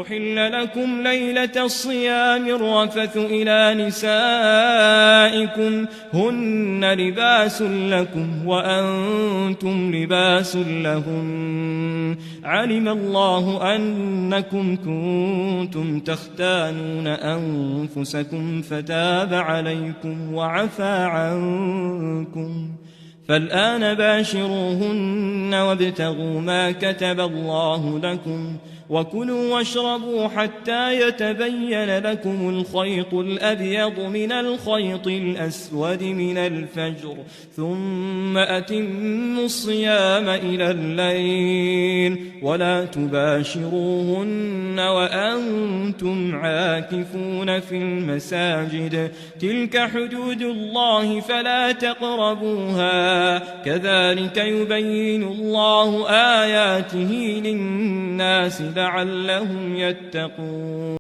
أحل لكم ليلة الصيام الرفث إلى نسائكم هن لباس لكم وأنتم لباس لهن علم الله أنكم كنتم تختانون أنفسكم فتاب عليكم وعفى عنكم فالآن باشروهن وابتغوا ما كتب الله لكم وكلوا واشربوا حتى يتبين لكم الخيط الأبيض من الخيط الأسود من الفجر ثم أتموا الصيام إلى الليل ولا تباشروهن وأنتم عاكفون في المساجد تلك حدود الله فلا تقربوها كذلك يبين الله آياته للناس لعلهم يتقون